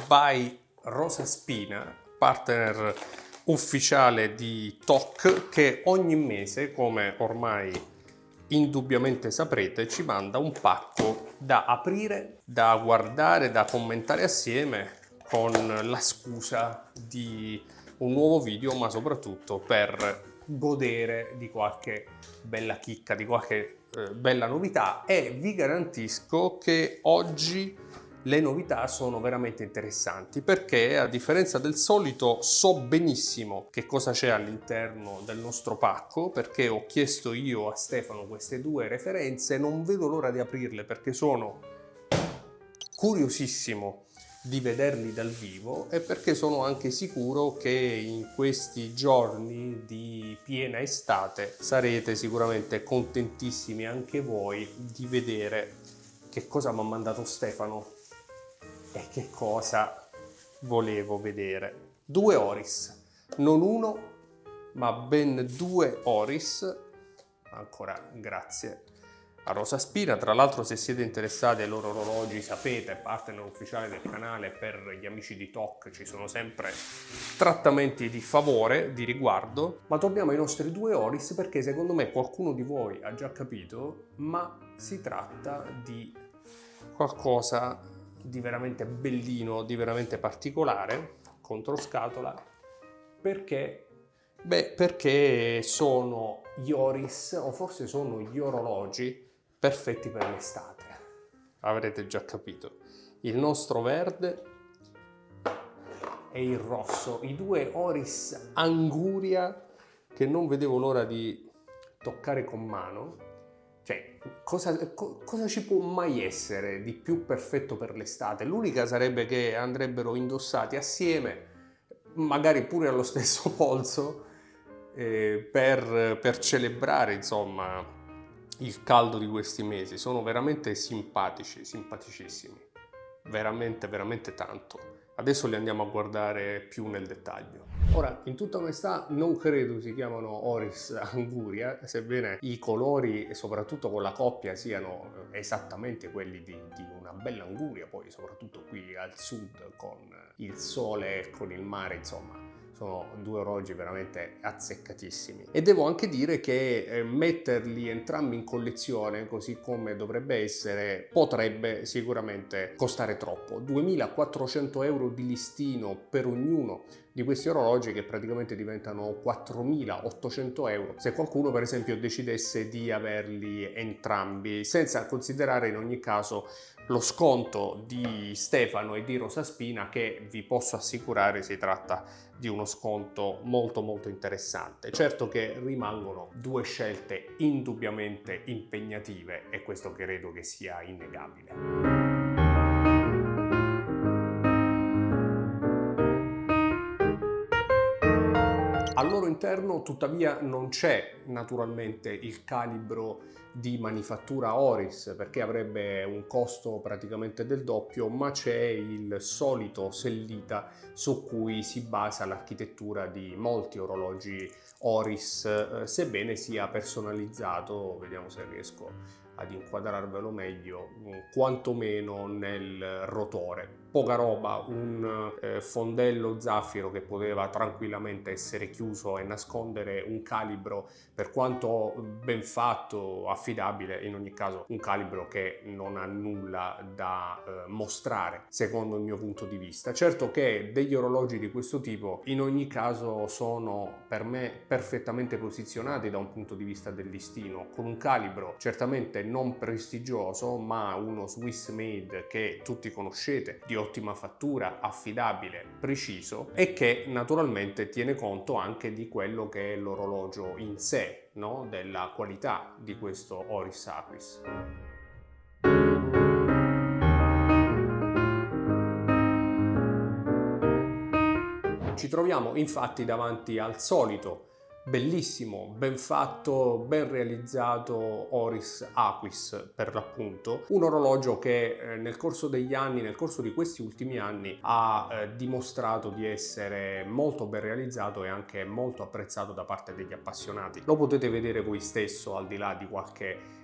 by Rosaspina, partner ufficiale di TOC, che ogni mese, come ormai indubbiamente saprete, ci manda un pacco da aprire, da guardare, da commentare assieme, con la scusa di un nuovo video, ma soprattutto per godere di qualche bella chicca, di qualche bella novità. E vi garantisco che oggi le novità sono veramente interessanti, perché a differenza del solito so benissimo che cosa c'è all'interno del nostro pacco, perché ho chiesto io a Stefano queste due referenze. Non vedo l'ora di aprirle perché sono curiosissimo di vederli dal vivo, e perché sono anche sicuro che in questi giorni di piena estate sarete sicuramente contentissimi anche voi di vedere che cosa mi ha mandato Stefano e che cosa volevo vedere. Due Oris, non uno ma ben due Oris. Ancora grazie a Rosaspina. Tra l'altro, se siete interessati ai loro orologi, sapete, partner ufficiale del canale, per gli amici di TOC ci sono sempre trattamenti di favore, di riguardo. Ma torniamo ai nostri due Oris, perché secondo me qualcuno di voi ha già capito, ma si tratta di qualcosa di veramente bellino, di veramente particolare, controscatola. Perché? Beh, perché sono gli Oris, o forse sono gli orologi perfetti per l'estate. Avrete già capito. Il nostro verde e il rosso, i due Oris Anguria che non vedevo l'ora di toccare con mano. Cioè, cosa ci può mai essere di più perfetto per l'estate? L'unica sarebbe che andrebbero indossati assieme, magari pure allo stesso polso, per celebrare, insomma, il caldo di questi mesi. Sono veramente simpatici, simpaticissimi, veramente, veramente tanto. Adesso li andiamo a guardare più nel dettaglio. Ora, in tutta onestà, non credo si chiamano Oris Anguria, sebbene i colori, e soprattutto con la coppia, siano esattamente quelli di una bella Anguria, poi soprattutto qui al sud con il sole e con il mare, insomma. Sono due orologi veramente azzeccatissimi. E devo anche dire che metterli entrambi in collezione, così come dovrebbe essere, potrebbe sicuramente costare troppo. 2.400 euro di listino per ognuno di questi orologi, che praticamente diventano 4.800 euro se qualcuno per esempio decidesse di averli entrambi, senza considerare in ogni caso lo sconto di Stefano e di Rosaspina, che vi posso assicurare si tratta di uno sconto molto molto interessante. Certo che rimangono due scelte indubbiamente impegnative, e questo credo che sia innegabile. Al loro interno tuttavia non c'è naturalmente il calibro di manifattura Oris, perché avrebbe un costo praticamente del doppio, ma c'è il solito sellita su cui si basa l'architettura di molti orologi Oris, sebbene sia personalizzato. Vediamo se riesco ad inquadrarvelo meglio, quantomeno nel rotore. Poca roba, un fondello zaffiro che poteva tranquillamente essere chiuso e nascondere un calibro, per quanto ben fatto, affidabile, in ogni caso un calibro che non ha nulla da mostrare secondo il mio punto di vista. Certo che degli orologi di questo tipo in ogni caso sono per me perfettamente posizionati da un punto di vista del listino, con un calibro certamente non prestigioso, ma uno Swiss made che tutti conoscete, di ottima fattura, affidabile, preciso, e che naturalmente tiene conto anche di quello che è l'orologio in sé, no? Della qualità di questo Oris Aquis. Ci troviamo infatti davanti al solito bellissimo, ben fatto, ben realizzato Oris Aquis, per l'appunto, un orologio che nel corso degli anni, nel corso di questi ultimi anni, ha dimostrato di essere molto ben realizzato e anche molto apprezzato da parte degli appassionati. Lo potete vedere voi stesso, al di là di qualche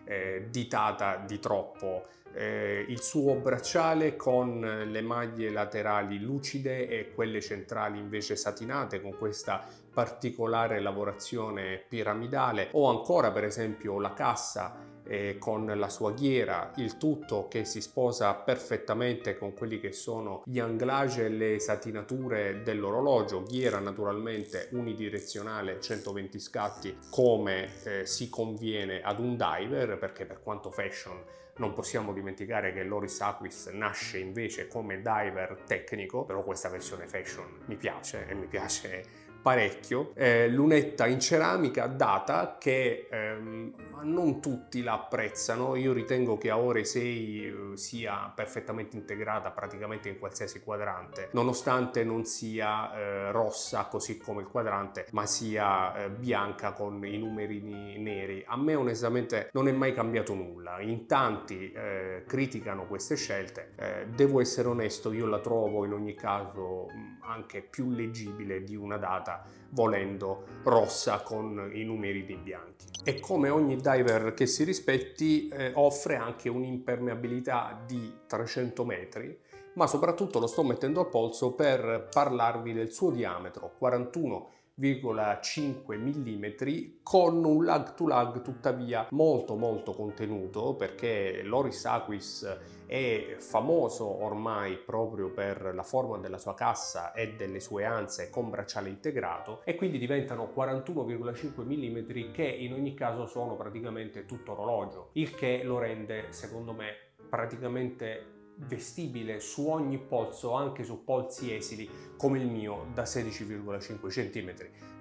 ditata di troppo il suo bracciale con le maglie laterali lucide e quelle centrali invece satinate con questa particolare lavorazione piramidale, o ancora per esempio la cassa con la sua ghiera, il tutto che si sposa perfettamente con quelli che sono gli anglage e le satinature dell'orologio, ghiera naturalmente unidirezionale 120 scatti come si conviene ad un diver, perché per quanto fashion non possiamo dimenticare che l'Oris Aquis nasce invece come diver tecnico, però questa versione fashion mi piace e mi piace parecchio. Lunetta in ceramica data che non tutti la apprezzano. Io ritengo che Aore 6 sia perfettamente integrata praticamente in qualsiasi quadrante, nonostante non sia rossa così come il quadrante, ma sia bianca con i numerini neri. A me onestamente non è mai cambiato nulla. In tanti criticano queste scelte, devo essere onesto, io la trovo in ogni caso anche più leggibile di una data volendo rossa con i numerini bianchi. E come ogni diver che si rispetti offre anche un'impermeabilità di 300 metri, ma soprattutto lo sto mettendo al polso per parlarvi del suo diametro 41,5 mm con un lag to lag tuttavia molto contenuto, perché l'Oris Aquis è famoso ormai proprio per la forma della sua cassa e delle sue anse con bracciale integrato, e quindi diventano 41,5 mm che in ogni caso sono praticamente tutto orologio, il che lo rende secondo me praticamente vestibile su ogni polso, anche su polsi esili come il mio da 16,5 cm,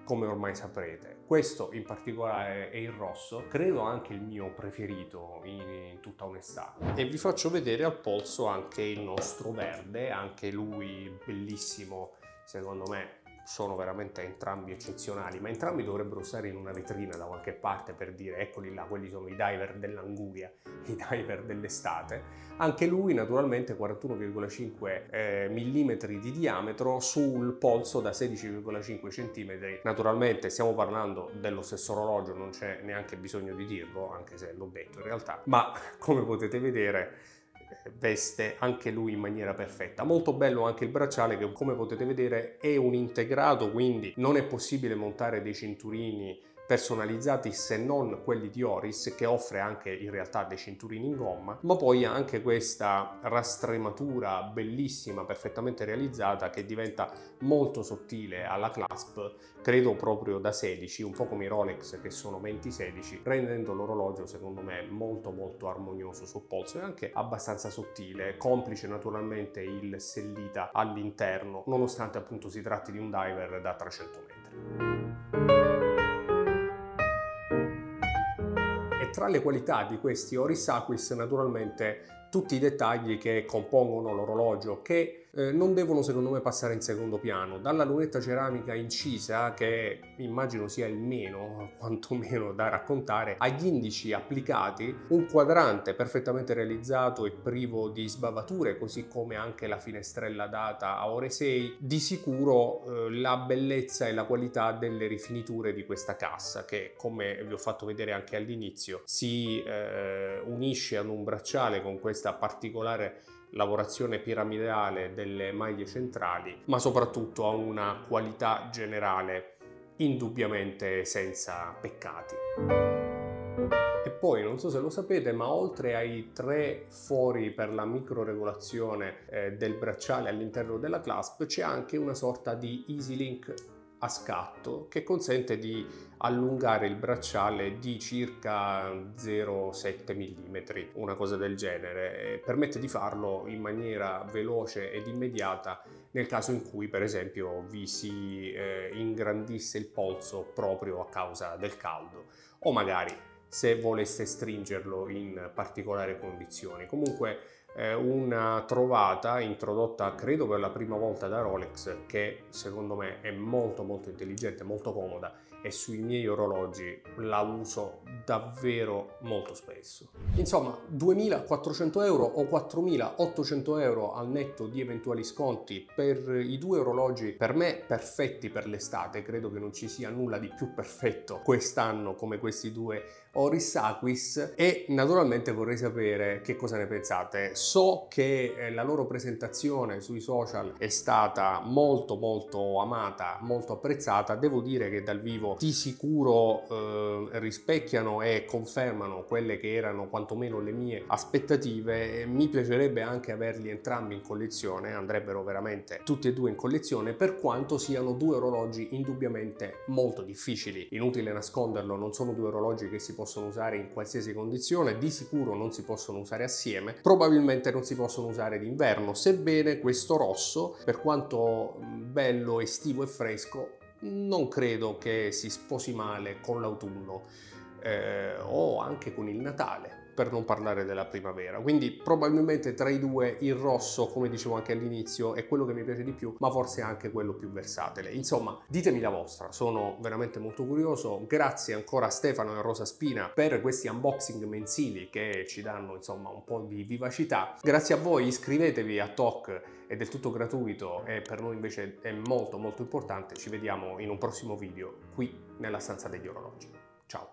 come ormai saprete. Questo in particolare è il rosso, credo anche il mio preferito in tutta onestà. E vi faccio vedere al polso anche il nostro verde, anche lui bellissimo, secondo me. Sono veramente entrambi eccezionali, ma entrambi dovrebbero stare in una vetrina da qualche parte per dire eccoli là, quelli sono i diver dell'Anguria, i diver dell'estate. Anche lui naturalmente 41,5 mm di diametro sul polso da 16,5 cm. Naturalmente stiamo parlando dello stesso orologio, non c'è neanche bisogno di dirlo, anche se l'ho detto in realtà, ma come potete vedere veste anche lui in maniera perfetta. Molto bello anche il bracciale, che come potete vedere è un integrato, quindi non è possibile montare dei cinturini personalizzati se non quelli di Oris, che offre anche in realtà dei cinturini in gomma, ma poi ha anche questa rastrematura bellissima, perfettamente realizzata, che diventa molto sottile alla clasp, credo proprio da 16, un po' come i Rolex che sono 20-16, rendendo l'orologio secondo me molto armonioso sul polso e anche abbastanza sottile, complice naturalmente il sellita all'interno, nonostante appunto si tratti di un diver da 300 metri. E tra le qualità di questi Oris Aquis naturalmente tutti i dettagli che compongono l'orologio, che non devono secondo me passare in secondo piano, dalla lunetta ceramica incisa, che immagino sia il meno quantomeno da raccontare, agli indici applicati, un quadrante perfettamente realizzato e privo di sbavature, così come anche la finestrella data a ore 6, di sicuro la bellezza e la qualità delle rifiniture di questa cassa, che come vi ho fatto vedere anche all'inizio si unisce ad un bracciale con questa particolare lavorazione piramidale delle maglie centrali, ma soprattutto ha una qualità generale indubbiamente senza peccati. E poi non so se lo sapete, ma oltre ai 3 fori per la microregolazione del bracciale all'interno della clasp, c'è anche una sorta di Easy Link a scatto che consente di allungare il bracciale di circa 0,7 mm, una cosa del genere, e permette di farlo in maniera veloce ed immediata nel caso in cui per esempio vi si ingrandisse il polso proprio a causa del caldo, o magari se voleste stringerlo in particolari condizioni. Comunque una trovata introdotta credo per la prima volta da Rolex, che secondo me è molto intelligente, molto comoda, e sui miei orologi la uso davvero molto spesso. Insomma, 2.400 euro o 4.800 euro al netto di eventuali sconti per i due orologi per me perfetti per l'estate. Credo che non ci sia nulla di più perfetto quest'anno come questi due Oris Aquis, e naturalmente vorrei sapere che cosa ne pensate. So che la loro presentazione sui social è stata molto amata, molto apprezzata. Devo dire che dal vivo di sicuro rispecchiano e confermano quelle che erano quantomeno le mie aspettative. Mi piacerebbe anche averli entrambi in collezione, andrebbero veramente tutti e due in collezione, per quanto siano due orologi indubbiamente molto difficili. Inutile nasconderlo, non sono due orologi che si possono usare in qualsiasi condizione, di sicuro non si possono usare assieme, probabilmente non si possono usare d'inverno, sebbene questo rosso, per quanto bello, estivo e fresco, non credo che si sposi male con l'autunno o anche con il Natale, per non parlare della primavera. Quindi probabilmente tra i due il rosso, come dicevo anche all'inizio, è quello che mi piace di più, ma forse anche quello più versatile. Insomma, ditemi la vostra, sono veramente molto curioso. Grazie ancora a Stefano e a Rosa Spina per questi unboxing mensili che ci danno insomma un po' di vivacità. Grazie a voi, iscrivetevi a TOC, è del tutto gratuito e per noi invece è molto importante. Ci vediamo in un prossimo video qui nella stanza degli orologi. Ciao!